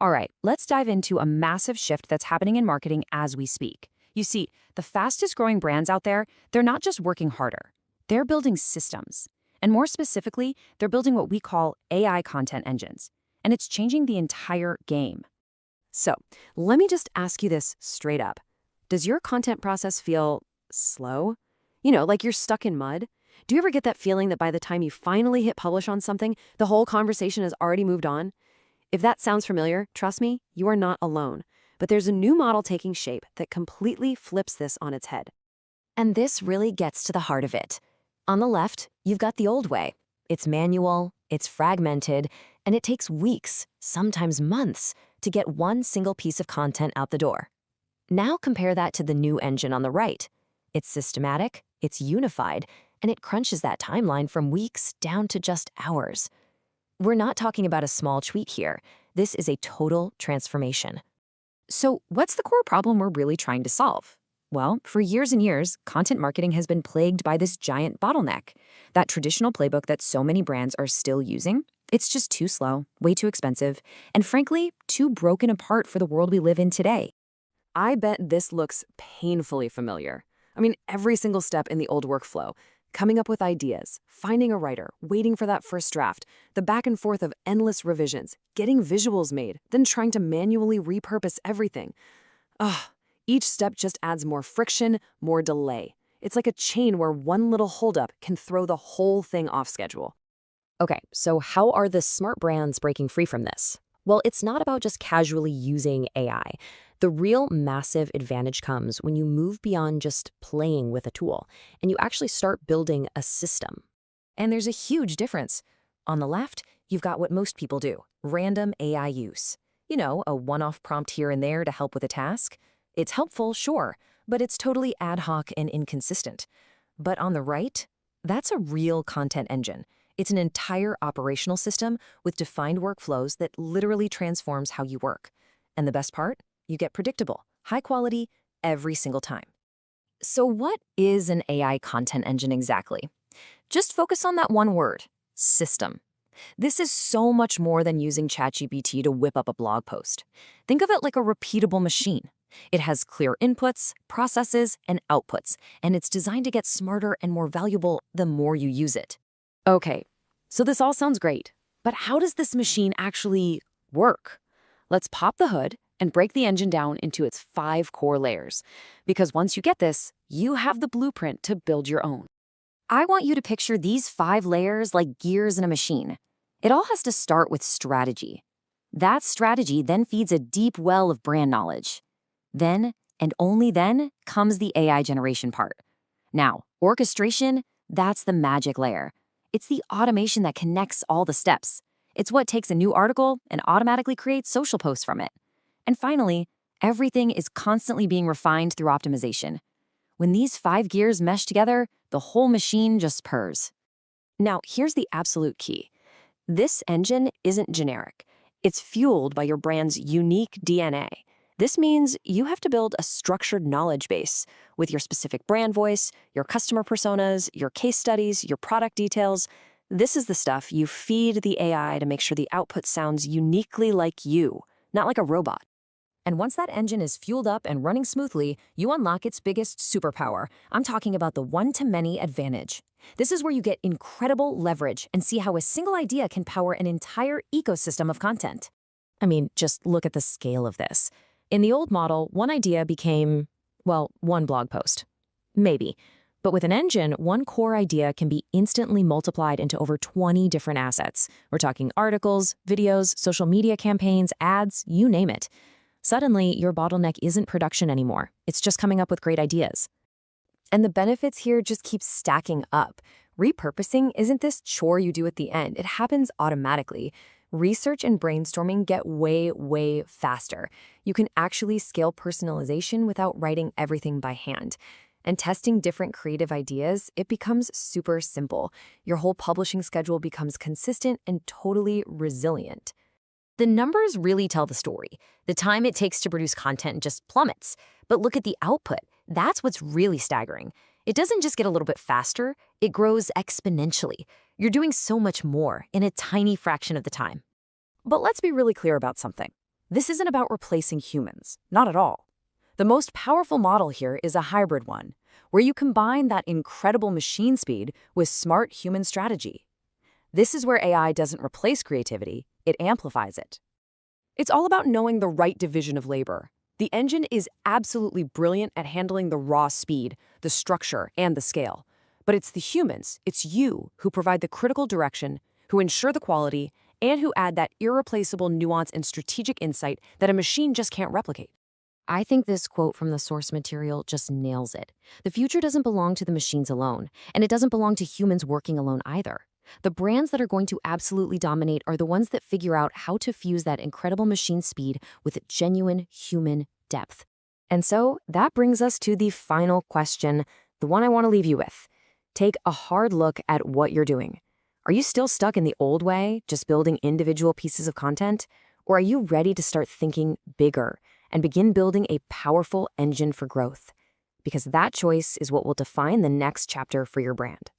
All right, let's dive into a massive shift that's happening in marketing as we speak. You see, the fastest growing brands out there, they're not just working harder. They're building systems. And more specifically, they're building what we call AI content engines. And it's changing the entire game. So, let me just ask you this straight up. Does your content process feel slow? Like you're stuck in mud? Do you ever get that feeling that by the time you finally hit publish on something, the whole conversation has already moved on? If that sounds familiar, trust me, you are not alone. But there's a new model taking shape that completely flips this on its head. And this really gets to the heart of it. On the left, you've got the old way. It's manual, it's fragmented, and it takes weeks, sometimes months, to get one single piece of content out the door. Now compare that to the new engine on the right. It's systematic, it's unified, and it crunches that timeline from weeks down to just hours. We're not talking about a small tweak here. This is a total transformation. So what's the core problem we're really trying to solve? Well, for years and years, content marketing has been plagued by this giant bottleneck. That traditional playbook that so many brands are still using, it's just too slow, way too expensive, and frankly, too broken apart for the world we live in today. I bet this looks painfully familiar. Every single step in the old workflow, coming up with ideas, finding a writer, waiting for that first draft, the back and forth of endless revisions, getting visuals made, then trying to manually repurpose everything. Each step just adds more friction, more delay. It's like a chain where one little holdup can throw the whole thing off schedule. Okay, so how are the smart brands breaking free from this? Well, it's not about just casually using AI. The real massive advantage comes when you move beyond just playing with a tool and you actually start building a system. And there's a huge difference. On the left, you've got what most people do, random AI use. A one-off prompt here and there to help with a task. It's helpful, sure, but it's totally ad hoc and inconsistent. But on the right, that's a real content engine. It's an entire operational system with defined workflows that literally transforms how you work. And the best part? You get predictable, high quality, every single time. So what is an AI content engine exactly? Just focus on that one word, system. This is so much more than using ChatGPT to whip up a blog post. Think of it like a repeatable machine. It has clear inputs, processes, and outputs, and it's designed to get smarter and more valuable the more you use it. Okay, so this all sounds great, but how does this machine actually work? Let's pop the hood and break the engine down into its 5 core layers, because once you get this, you have the blueprint to build your own. I want you to picture these 5 layers like gears in a machine. It all has to start with strategy. That strategy then feeds a deep well of brand knowledge. Then, and only then, comes the AI generation part. Now, orchestration, that's the magic layer. It's the automation that connects all the steps. It's what takes a new article and automatically creates social posts from it. And finally, everything is constantly being refined through optimization. When these 5 gears mesh together, the whole machine just purrs. Now, here's the absolute key. This engine isn't generic. It's fueled by your brand's unique DNA. This means you have to build a structured knowledge base with your specific brand voice, your customer personas, your case studies, your product details. This is the stuff you feed the AI to make sure the output sounds uniquely like you, not like a robot. And once that engine is fueled up and running smoothly, you unlock its biggest superpower. I'm talking about the one-to-many advantage. This is where you get incredible leverage and see how a single idea can power an entire ecosystem of content. Just look at the scale of this. In the old model, one idea became, one blog post. Maybe. But with an engine, one core idea can be instantly multiplied into over 20 different assets. We're talking articles, videos, social media campaigns, ads, you name it. Suddenly, your bottleneck isn't production anymore. It's just coming up with great ideas. And the benefits here just keep stacking up. Repurposing isn't this chore you do at the end. It happens automatically. Research and brainstorming get way, way faster. You can actually scale personalization without writing everything by hand. And testing different creative ideas, it becomes super simple. Your whole publishing schedule becomes consistent and totally resilient. The numbers really tell the story. The time it takes to produce content just plummets. But look at the output. That's what's really staggering. It doesn't just get a little bit faster, it grows exponentially. You're doing so much more in a tiny fraction of the time. But let's be really clear about something. This isn't about replacing humans, not at all. The most powerful model here is a hybrid one, where you combine that incredible machine speed with smart human strategy. This is where AI doesn't replace creativity, it amplifies it. It's all about knowing the right division of labor. The engine is absolutely brilliant at handling the raw speed, the structure, and the scale. But it's the humans, it's you, who provide the critical direction, who ensure the quality, and who add that irreplaceable nuance and strategic insight that a machine just can't replicate. I think this quote from the source material just nails it. The future doesn't belong to the machines alone, and it doesn't belong to humans working alone either. The brands that are going to absolutely dominate are the ones that figure out how to fuse that incredible machine speed with genuine human depth. And so that brings us to the final question, the one I want to leave you with. Take a hard look at what you're doing. Are you still stuck in the old way, just building individual pieces of content? Or are you ready to start thinking bigger and begin building a powerful engine for growth? Because that choice is what will define the next chapter for your brand.